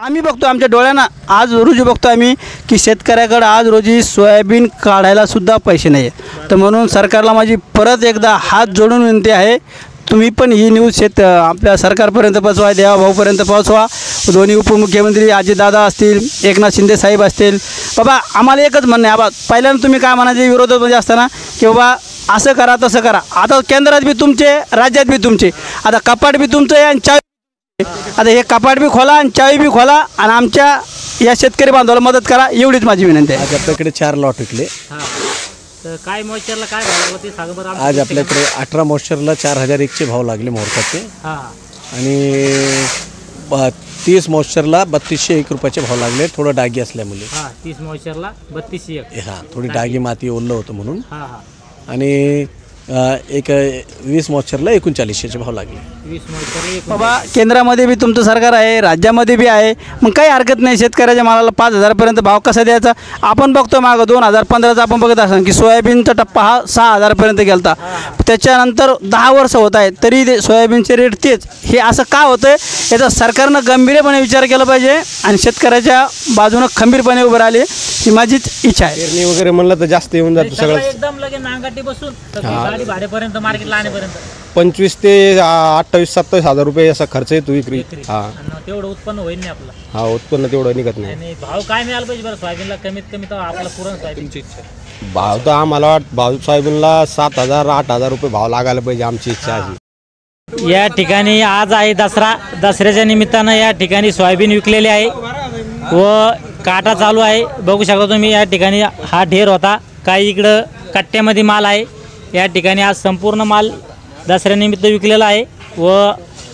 आम्ही बघतो आमच्या डोळ्यांना आज रोजी बघतो आम्ही की शेतकऱ्याकडे आज रोजी सोयाबीन काढायला सुद्धा पैसे नाही आहे। तर म्हणून सरकारला माझी परत एकदा हात जोडून विनंती आहे, तुम्ही पण ही न्यूज आपल्या सरकारपर्यंत पोचवा, देवाभाऊपर्यंत पोचवा। दोन्ही उपमुख्यमंत्री अजितदादा असतील, एकनाथ शिंदे साहेब असतील, बाबा आम्हाला एकच म्हणणं आहे, बाबा पहिल्यांदा तुम्ही काय म्हणायचे विरोधामध्ये असताना की बाबा असं करा तसं करा, आता केंद्रात बी तुमचे, राज्यात बी तुमचे, आता कपाट बी तुमचं आहे आणि चावी, आता हे कपाट बी खोला आणि चावी बी खोला आणि आमच्या या शेतकरी बांधवाला मदत करा, एवढीच माझी विनंती आहे। आज आपल्याकडे 4 लॉट विकले। तर काय मॉइश्चरला काय भाव लागला ते सांगा बरं। आज आपल्याकडे 18 मॉइश्चरला 4001 चे भाव लागले मोहरकाचे आणि 30 मॉइश्चरला 3201 रुपयाचे भाव लागले, थोडं डागी असल्यामुळे। 30 मॉइश्चरला 3201, थोडी डागी माती ओललं होतं म्हणून। आणि 20 मॉइश्चरला 3900चे भाव लागले। 20 मॉइश्चर बाबा केंद्रामध्ये बी तुमचं सरकार आहे, राज्यामध्ये बी आहे, मग काही हरकत नाही। शेतकऱ्याच्या मालाला 5000पर्यंत भाव कसा द्यायचा? आपण बघतो मागं 2015चा आपण बघत असाल की सोयाबीनचा टप्पा हा 6000पर्यंत गेला, त्याच्यानंतर 10 वर्ष होत आहेत तरी ते सोयाबीनचे रेट तेच। हे असं का होतं याचा सरकारनं गंभीरपणे विचार केला पाहिजे आणि शेतकऱ्याच्या बाजूनं खंबीरपणे उभं राहिले ही माझीच इच्छा आहे। पेरणी वगैरे म्हणलं तर जास्त येऊन जातं सगळं, एकदम लगे नांगाटी बसून गाडी भाड्यापर्यंत मार्केटला आणेपर्यंत 25 ते 28-27 हजार रुपये असा खर्च येतो विक्री। तेवढं उत्पन्न होईल नाही आपलं। उत्पन्न तेवढं निघत नाही। आणि भाव काय मिळाला पाहिजे बरं सोयाबीनला? कमीत कमी तर आपला पुरण सोयाबीनची इच्छा भाव तर आम्हाला भाव सोयाबीनला 7000-8000 रुपये भाव लागायला पाहिजे, आमची इच्छा आहे। या ठिकाणी आज आहे दसरा, दसऱ्याच्या निमित्तानं या ठिकाणी सोयाबीन विकलेले आहे व काटा चालू आहे। बघू शकता तुम्ही या ठिकाणी हा ढेर होता, काही इकडं कट्ट्यामध्ये माल आहे। या ठिकाणी आज संपूर्ण माल दसऱ्यानिमित्त विकलेला आहे व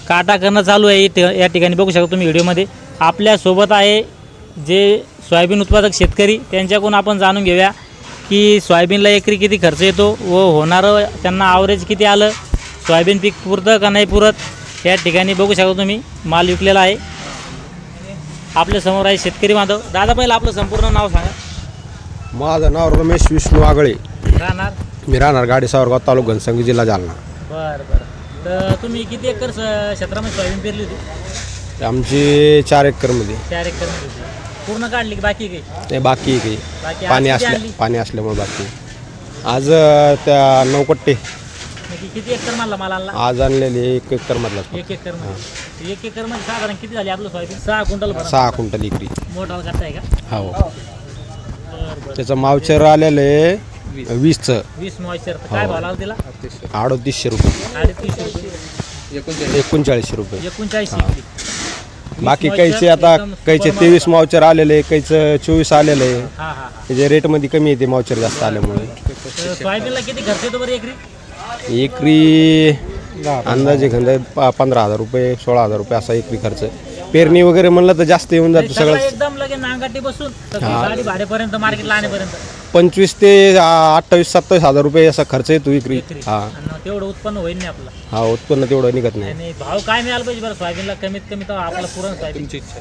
काटा करणं चालू आहे। या ठिकाणी बघू शकता तुम्ही व्हिडिओमध्ये आपल्यासोबत आहे जे सोयाबीन उत्पादक शेतकरी, त्यांच्याकडून आपण जाणून घेऊया की सोयाबीनला एकरी किती खर्च येतो व होणारं त्यांना ॲव्हरेज किती आलं, सोयाबीन पीक पुरतं का नाही पुरत। या ठिकाणी बघू शकता तुम्ही माल विकलेला आहे। आपल्यासमोर आहे शेतकरी बांधव। दादा पहिलं आपलं संपूर्ण नाव सांगा। माझं नाव रमेश विष्णू आगळे, राहणार मी राहणार गाडीसावरगाव, तालुका घनसंगी, जिल्हा जालना। बरं बरं। तर तुम्ही किती एकर क्षेत्रामध्ये सोयाबीन पेरली होती? आमची 4 एकरमध्ये। 4 एकरमध्ये पूर्ण काढली की बाकी काही? ते बाकी काही पाणी असल्यामुळे बाकी। आज त्या 9 कट्टे किती एकर माल आणला? आज आणलेले 1 एकर मधला। 1 एकर मध्ये 1 एकर मध्ये साधारण किती झाली आपलं सोयाबीन? 6 क्विंटल। 6 क्विंटल एकरी मोठा कट्टा आहे का? हो। त्याचं मावचर आलेलं आहे 20चं। 20 मॉइश्चर काय भाव लागला तिला? 3800 रुपये। 3800 रुपये 3900 रुपये 3900। बाकी काहीचे आता काहीचे 23 मावचर आलेले, काहीचं 24 आलेलं आहे। त्याच्या रेटमध्ये कमी येते मावचर जास्त आल्यामुळे। सोयाबीनला किती खर्च येतो बरं एकरी? एकरी अंदाजे 15,000 रुपये 16,000 रुपये असा एकरी खर्च। पेरणी वगैरे म्हणलं तर जास्त येऊन जातं सगळं, एकदम लगे नांगाटी बसून गाडी भाड्यापर्यंत मार्केटला आणेपर्यंत 25 ते 28-27 हजार रुपये असा खर्च येतो विक्री। तेवढं उत्पन्न होईल नाही आपलं। उत्पन्न तेवढं निघत नाही। आणि भाव काय मिळाला पाहिजे बरं सोयाबीनला? कमीत कमी तर आपला पुरण सोयाबीनची इच्छा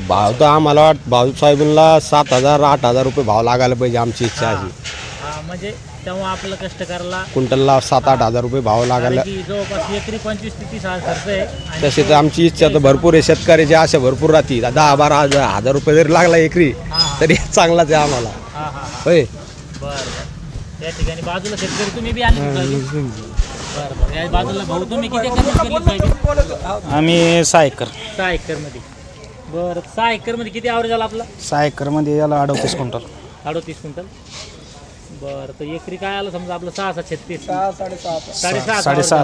भाव तर आम्हाला भाव सोयाबीनला 7000-8000 रुपये भाव लागायला पाहिजे, आमची इच्छा आहे। म्हणजे तेव्हा आपलं कष्टकऱ्याला क्विंटलला 7-8 हजार रुपये भाव लागायला जवळपास एकरी 25 ते 30 हजार खर्च आहे। तसे तर आमची इच्छा तर भरपूर आहे, शेतकऱ्याची आशा भरपूर राहते। 10-12 हजार रुपये जरी लागला एकरी तरी चांगलाच आहे आम्हाला। होय बरं। या ठिकाणी बाजूला शेतकरी तुम्ही बी आले? बरं। या बाजूला भाऊ तुम्ही किती एकर? आम्ही 6 एकर। 6 एकरमध्ये। बरं 6 एकरमध्ये किती ॲव्हरेज आला आपला? 6 एकरमध्ये याला 38 क्विंटल। 38 क्विंटल। बरं। तर एकरी काय आलं समजा आपलं 6-36 साडेसहा।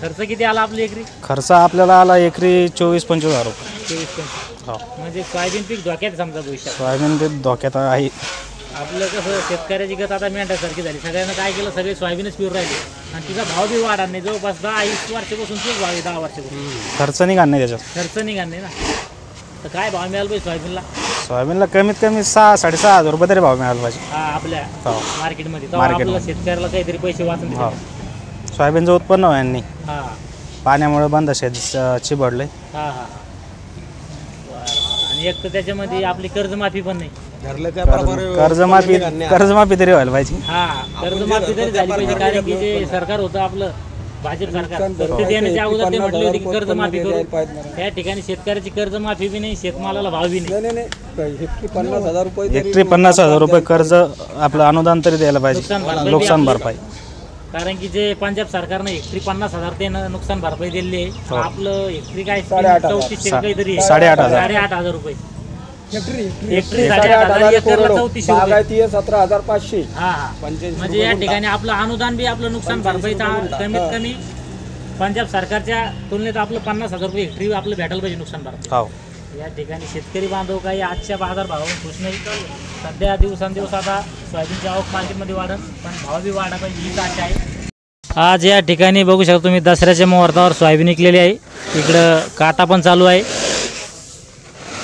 खर्च किती आला आपली एकरी? खर्च आपल्याला आला एकरी 24-25 हजार रुपये। 24-25। म्हणजे सोयाबीन पीक धोक्यात समजा भविष्यात? सोयाबीन पीक धोक्यात आहे। आपलं कसं शेतकऱ्याची गत आता मेंढ्यासारखी झाली. सगळ्यांना काय केलं, सगळे सोयाबीनच पिरू राहिले आणि तिचा भाव बी वाढा नाही. जवळपास 10-20 वर्षापासून तोच भाव आहे. 10 वर्षापासून खर्च निघाल नाही त्याच्यात. खर्च निघाल नाही ना. तर काय भाव मिळाला पाहिजे सोयाबीनला? सोयाबीनला कमीत कमी 6-6.5 हजार रुपये तरी भाव मिळाला पाहिजे. हा आपल्या हो. मार्केटमध्ये तेव्हा आपल्याला शेतकऱ्याला काहीतरी पैसे वाचून हो. देतात. सोयाबीनचं उत्पन्न व्हायला हा पाण्यामुळे बंद शेत चिबडले. हा हा बरं. आणि एक तर त्याच्यामध्ये आपली कर्जमाफी पण नाही. कर्जमाफी तरी व्हायला पाहिजे. हा कर्जमाफी तरी झाली पाहिजे. कारण की जे सरकार होतं आपलं भाजप सरकार, ते देण्याच्या अगोदर ते म्हटले होते की कर्जमाफी करू. त्या ठिकाणी शेतकऱ्याची कर्जमाफी बी नाही, शेतमालाला भाव बी नाही. हेक्टरी 50,000 रुपये कर्ज आपलं अनुदान तरी द्यायला पाहिजे, नुकसान भरपाई. कारण की जे पंजाब सरकारनं हेक्टरी 50,000 ते नुकसान भरपाई दिलेली आहे. आपलं हेक्टरी काय 3400 काहीतरी 8,500 रुपये हेक्टरी 8,500 एकरला 3400 17,500. हा म्हणजे या ठिकाणी आपलं अनुदान बी आपलं नुकसान भरपाईचा कमीत कमी पंजाब सरकारच्या तुलनेत आपलं 50,000 रुपये हेक्टरी आपलं भेटायला पाहिजे नुकसान भरपाई. हो. या ठिकाणी शेतकरी बांधव काही आजच्या बाजार भावावरून खुश नाही. सध्या दिवसांदिवस आता सोयाबीनची आवक मार्केटमध्ये वाढत, पण भाव बी वाढा पाहिजे हीच आशा आहे. आज या ठिकाणी बघू शकता तुम्ही दसऱ्याच्या मुहूर्तावर सोयाबीन विकलेली आहे. इकडं काटा पण चालू आहे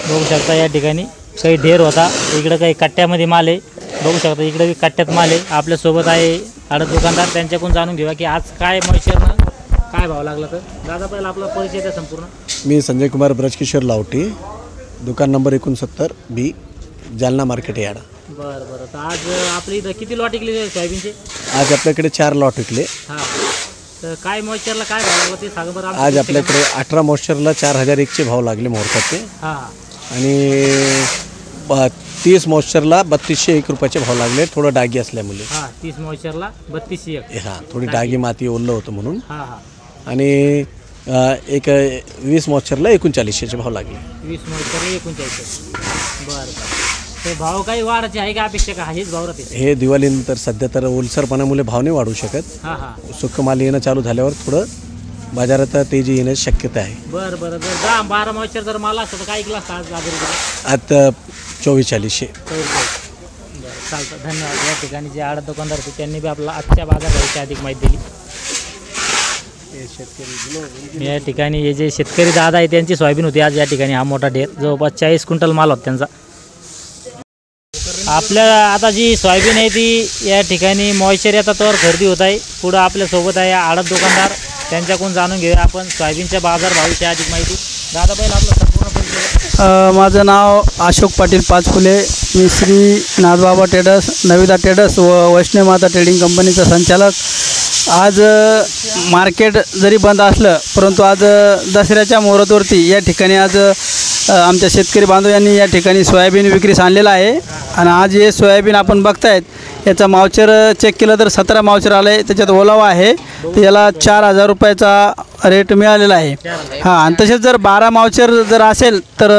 बघू शकता. या ठिकाणी काही ढेर होता, इकडं काही कट्ट्यामध्ये माल आहे बघू शकता. इकडे बी कट्ट्यात माल आहे. आपल्यासोबत आहे आडत दुकानदार, त्यांच्याकडून जाणून घेऊया की आज काय मॉइश्चरनं काय भाव लागला. तर दादा पहिला आपला परिचय द्या संपूर्ण. मी संजय कुमार ब्रजकिशोर लावटी, दुकान number 69B, Jalna market yard. बरं बरं. तर आज आपल्या इथं किती लॉट विकले सोयाबीनचे? आज आपल्याकडे 4 लॉट विकले. हां तर काय मॉइश्चरला काय भाव लागला ते सांगा बरं. आज आपल्याकडे 18 मॉइश्चरला 4,001चे भाव लागले मुहूर्ताचे. हां आणि 30 मॉइश्चरला 3201 रुपयाचे भाव लागले, थोडं डागी असल्यामुळे. हां 30 मॉइश्चरला 3201. हां थोडी डागी माती ओललं होतं म्हणून. हां हां. आणि एक 20 मॉइश्चरला 3900चे भाव लागले. 20 मॉइश्चरला 3900. बरं बरं. ते भाव काही वाढायचे आहे का अपेक्षा का हेच भाव राहते? हे दिवाळीनंतर सध्या तर ओलसरपणामुळे भाव नाही वाढू शकत. हां हां. सुक्क माल येणं चालू झाल्यावर थोडं बाजारात तेजी येण्याची शक्यता आहे. बरं बरं. जर 10-12 मॉइश्चर जर माल असतं तर काय ऐकलं असतं आज बाजारात? आता 2400. बरं चालतं. धन्यवाद. या ठिकाणी जे आडत दुकानदार होते त्यांनी बी आपल्याला आजच्या बाजाराविषयी अधिक माहिती दिली. या ठिकाणी हे जे शेतकरी दादा आहे त्यांची सोयाबीन होती आज या ठिकाणी. हा मोठा ढेर जवळपास 40 क्विंटल माल होता त्यांचा. आपल्या आता जी सोयाबीन आहे ती या ठिकाणी मॉइश्चर येतात तर खरेदी होत आहे. पुढं आपल्यासोबत आहे आडत दुकानदार, त्यांच्याकडून जाणून घेऊया आपण सोयाबीनच्या बाजारभावाची अधिक माहिती. दादा पहिला आपलं संपूर्ण परिचय. माझं नाव अशोक पाटील पाचफुले. मी श्री नाथबाबा ट्रेडर्स, नविदा ट्रेडर्स व वैष्णव माता ट्रेडिंग कंपनीचा संचालक. आज मार्केट जरी बंद असलं परंतु आज दसऱ्याच्या मुहूर्तावरती या ठिकाणी आज आमच्या शेतकरी बांधव यांनी या ठिकाणी सोयाबीन विक्रीस आणलेलं आहे. आणि आज हे सोयाबीन आपण बघतायत याचा मावचर चेक केलं तर 17 मावचर आलं आहे. त्याच्यात ओलावा आहे तर याला 4,000 रुपयाचा रेट मिळालेला आहे. हां आणि तसेच जर 12 मावचर जर असेल तर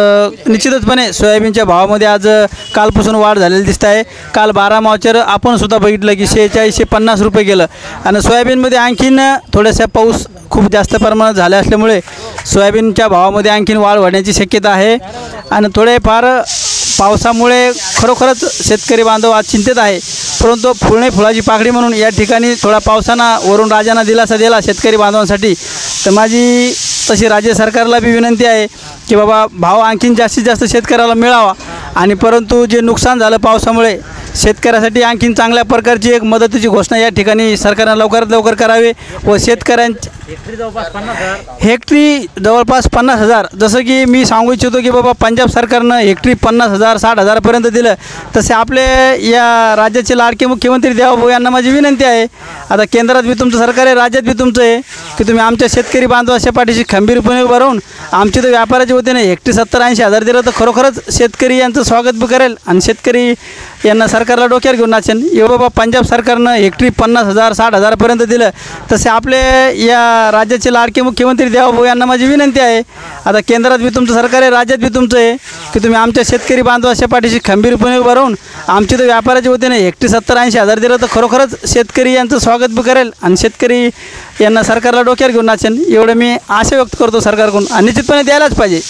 निश्चितचपणे सोयाबीनच्या भावामध्ये आज कालपासून वाढ झालेली दिसत आहे. काल 12 मावचर आपण सुद्धा बघितलं की 4650 रुपये गेलं. आणि सोयाबीनमध्ये आणखीन थोड्याशा पाऊस खूप जास्त प्रमाणात झाले असल्यामुळे सोयाबीनच्या भावामध्ये आणखीन वाढ होण्याची शक्यता आहे. आणि थोडेफार पावसामुळे खरोखरच शेतकरी बांधव आज चिंतित आहे. परंतु फुलाची पाकळी म्हणून या ठिकाणी थोडा पावसानं वरून राजांना दिलासा दिला शेतकरी बांधवांसाठी. तर माझी तशी राज्य सरकारला बी विनंती आहे की बाबा भाव आणखीन जास्तीत जास्त शेतकऱ्याला मिळावा. आणि परंतु जे नुकसान झालं पावसामुळे शेतकऱ्यासाठी आणखीन चांगल्या प्रकारची एक मदतीची घोषणा या ठिकाणी सरकारनं लवकरात लवकर करावी. व शेतकऱ्यांची हेक्टरी जवळपास 50,000. जसं की मी सांगू इच्छितो की बाबा पंजाब सरकारनं हेक्टरी 50,000 60,000पर्यंत दिलं, तसे आपले या राज्याचे लाडके मुख्यमंत्री देवाभाऊ यांना माझी विनंती आहे. आता केंद्रात बी तुमचं सरकार आहे, राज्यात बी तुमचं आहे की तुम्ही आमच्या शेतकरी बांधवाच्या पाठीशी खंबीरपणे उभं राहून आमची तर व्यापाराच्या वतीने हेक्टरी 70-80 हजार दिलं तर खरोखरच शेतकरी यांचं स्वागत बी करेल. आणि शेतकरी यांना सरकारला डोक्यावर घेऊन नाचेल. एवढं बाबा पंजाब सरकारनं हेक्टरी 50,000 60,000पर्यंत दिलं, तसे आपले या राज्याचे लाडके मुख्यमंत्री देवाभाऊ यांना माझी विनंती आहे. आता केंद्रात बी तुमचं सरकार आहे, राज्यात बी तुमचं आहे की तुम्ही आमच्या शेतकरी बांधवाच्या पाठीशी खंबीरपणे उभं राहून आमची तर व्यापाराच्या वतीने हेक्टरी 70-80 हजार दिलं तर खरोखरच शेतकरी यांचं स्वागत बी करेल. आणि शेतकरी यांना सरकारला डोक्यावर घेऊन नाचेल एवढं मी आशा व्यक्त करतो सरकारकडून. आणि निश्चितपणे द्यायलाच पाहिजे.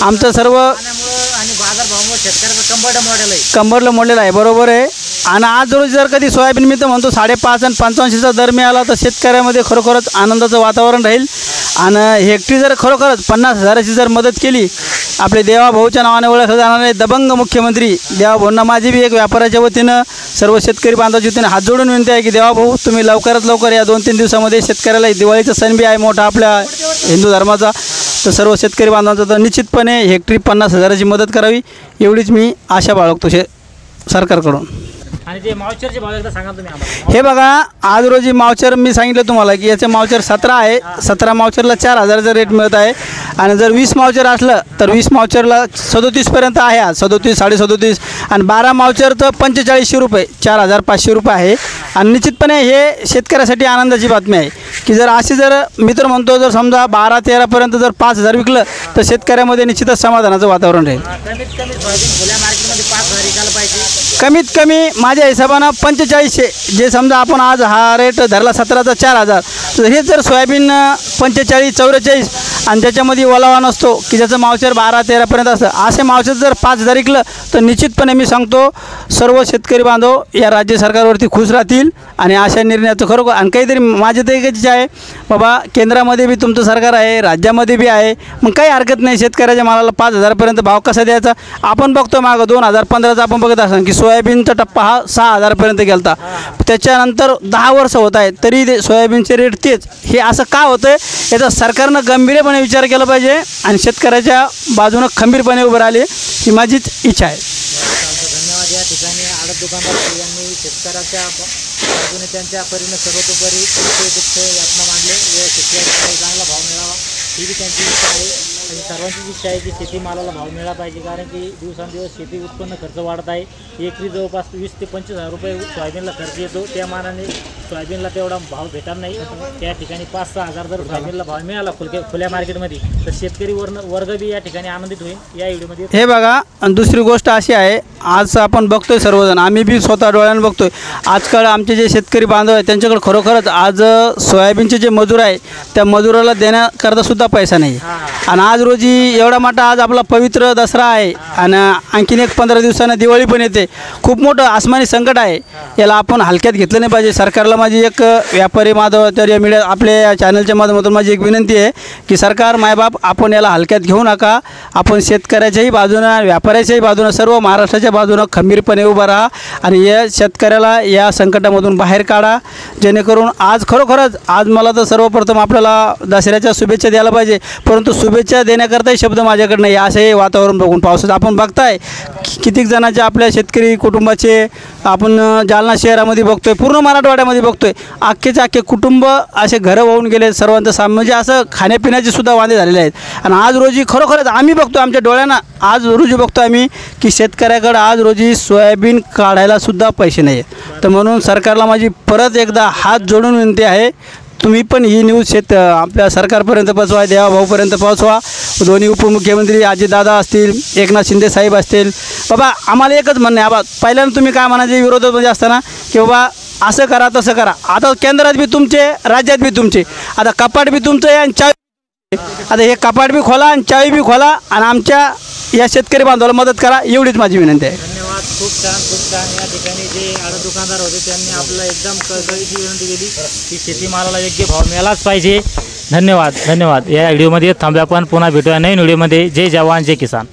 आमचं सर्व आणि बाजारभावामुळे शेतकऱ्याचं कंबरडं मोडलेलं आहे. कंबरलं मोडलेलं आहे. बरोबर आहे. आणि आज रोजी जर कधी सोयाबीन मी तर म्हणतो 5.5 आणि 85चा दर मिळाला तर शेतकऱ्यामध्ये खरोखरच आनंदाचं वातावरण राहील. आणि हेक्टरी जर खरोखरच 50,000ची जर मदत केली, आपले देवाभाऊच्या नावाने ओळखले जाणारे दबंग मुख्यमंत्री देवाभाऊंना माझी बी एक व्यापाऱ्याच्या वतीनं सर्व शेतकरी बांधवाच्या वतीनं हात जोडून विनंती आहे की देवाभाऊ तुम्ही लवकरात लवकर या 2-3 दिवसामध्ये शेतकऱ्याला दिवाळीचा सण बी आहे मोठा आपल्या हिंदू धर्माचा, तर सर्व शेतकरी बांधवांचा तर निश्चितपणे हेक्टरी 50,000ची मदत करावी एवढीच मी आशा बाळगतो सरकारकडून. आणि जे मावचरचे भाव एकदा सांगा तुम्ही आम्हाला. हे बघा आज रोजी मावचर मी सांगितलं तुम्हाला की याचे मावचर 17 आहे. 17 मावचरला 4,000चा रेट मिळत आहे. आणि जर 20 मावचर असलं तर 20 मावचरला 37पर्यंत आहे आज 37, 37.5. आणि 12 मावचर तर 4500 रुपये 4,500 रुपये आहे. आणि निश्चितपणे हे शेतकऱ्यासाठी आनंदाची बातमी आहे की जर अशी जर मी तर म्हणतो जर समजा 12-13पर्यंत जर 5,000 विकलं तर शेतकऱ्यामध्ये निश्चितच समाधानाचं वातावरण राहील. कमीत कमी सोयाबीन खुल्या मार्केटमध्ये 5,000 विकायला पाहिजे. कमीत कमी माझ्या हिशोबानं 4500 जे समजा आपण आज हा रेट धरला 17चा 4,000, तर हे जर सोयाबीन 45, 44 आणि त्याच्यामध्ये ओलावा नसतो की ज्याचं मावचर 12-13पर्यंत असतं, असे मावचर जर 5,000 विकलं तर निश्चितपणे मी सांगतो सर्व शेतकरी बांधव या राज्य सरकारवरती खुश राहतील. आणि अशा निर्णयाचं खरोखर आणि काहीतरी माझे तर एकच आहे बाबा, केंद्रामध्ये बी तुमचं सरकार आहे, राज्यामध्ये बी आहे, मग काही हरकत नाही. शेतकऱ्याच्या मालाला 5,000पर्यंत भाव कसा द्यायचा आपण बघतो. मागं 2015चा आपण बघत असं की सोयाबीनचा टप्पा हा 6,000पर्यंत गेला. त्याच्यानंतर 10 वर्ष होत आहेत तरी ते सोयाबीनचे रेट तेच. हे असं का होतं आहे याचा सरकारनं गंभीरपणे विचार केला पाहिजे आणि शेतकऱ्याच्या बाजूनं खंबीरपणे उभं राहिले ही माझीच इच्छा आहे. धन्यवाद. या ठिकाणी आडत दुकानदार यांनी शेतकऱ्याच्या बाजूने त्यांच्या परीने सर्वतोपरी दुःख यातना मांडले व शेतकऱ्याला चांगला भाव मिळावा ही बी त्यांची इच्छा आहे. आणि सर्वांचीच इच्छा आहे की शेतीमालाला भाव मिळाला पाहिजे, कारण की दिवसांदिवस शेती उत्पन्न खर्च वाढत आहे. एकरी जवळपास 20 ते 25,000 रुपये सोयाबीनला खर्च येतो. त्या मानाने सोयाबीनला तेवढा भाव भेटणार नाही. त्या ठिकाणी 5-6,000 जर सोयाबीनला भाव मिळाला खुल्या मार्केटमध्ये तर शेतकरी वर्ग बी या ठिकाणी आनंदित होईल. या व्हिडिओमध्ये हे बघा. आणि दुसरी गोष्ट अशी आहे, आज आपण बघतोय सर्वजण, आम्ही बी स्वतः डोळ्यानं बघतोय आजकाल आमचे जे शेतकरी बांधव आहेत त्यांच्याकडे खरोखरच आज सोयाबीनचे जे मजूर आहे त्या मजुराला देण्याकरता सुद्धा पैसा नाही. आणि आज रोजी एवढा मोठा आज आपला पवित्र दसरा आहे आणि आणखीन एक 15 दिवसांना दिवाळी पण येते. खूप मोठं आसमानी संकट आहे, याला आपण हलक्यात घेतलं नाही पाहिजे. सरकारला माझी एक व्यापारी माधव तर या मीडिया आपल्या चॅनलच्या माध्यमातून माझी एक विनंती आहे की सरकार मायबाप आपण याला हलक्यात घेऊ नका. आपण शेतकऱ्याच्याही बाजूनं व्यापाऱ्याच्याही बाजूनं सर्व महाराष्ट्राच्या बाजूनं खंबीरपणे उभा राहा आणि या शेतकऱ्याला या संकटामधून बाहेर काढा, जेणेकरून आज खरोखरच आज मला तर सर्वप्रथम आपल्याला दसऱ्याच्या शुभेच्छा द्यायला पाहिजे, परंतु शुभेच्छा देण्याकरताही शब्द माझ्याकडे नाही. असे वातावरण बघून पावसाचं आपण बघताय कितीक जणांचे आपल्या शेतकरी कुटुंबाचे आपण जालना शहरामध्ये बघतोय, पूर्ण मराठवाड्यामध्ये बघतोय, अख्खेचे अख्खे कुटुंब असे घरं वाहून गेले सर्वांचं म्हणजे असं खाण्यापिण्याचे सुद्धा वांदे झालेले आहेत. आणि आज रोजी खरोखरच आम्ही बघतो आमच्या डोळ्यांना आज रोजी बघतो आम्ही की शेतकऱ्याकडे आज रोजी सोयाबीन काढायला सुद्धा पैसे नाही आहेत. तर म्हणून सरकारला माझी परत एकदा हात जोडून विनंती आहे, तुम्ही पण ही न्यूज आपल्या सरकारपर्यंत पोचवा, देवाभाऊपर्यंत पोचवा. दोन्ही उपमुख्यमंत्री अजितदादा असतील, एकनाथ शिंदे साहेब असतील, बाबा आम्हाला एकच म्हणणं आहे. बाबा पहिल्यांदा तुम्ही काय म्हणायचे विरोधामध्ये असताना की बाबा असं करा तसं करा, आता केंद्रात बी तुमचे राज्यात बी तुमचे, आता कपाट बी तुमचं आहे आणि चावी, आता हे कपाट बी खोला आणि चावी बी खोला आणि आमच्या या शेतकरी बांधवाला मदत करा एवढीच माझी विनंती आहे. धन्यवाद. खूप छान खूप छान. या ठिकाणी जे आडत दुकानदार होते त्यांनी आपल्याला एकदम कळकळीची विनंती केली की शेतीमालाला योग्य भाव मिळालाच पाहिजे. धन्यवाद. धन्यवाद. या व्हिडिओमध्ये थांबूया, आपण पुन्हा भेटूया नवीन व्हिडिओमध्ये. जय जवान जय किसान.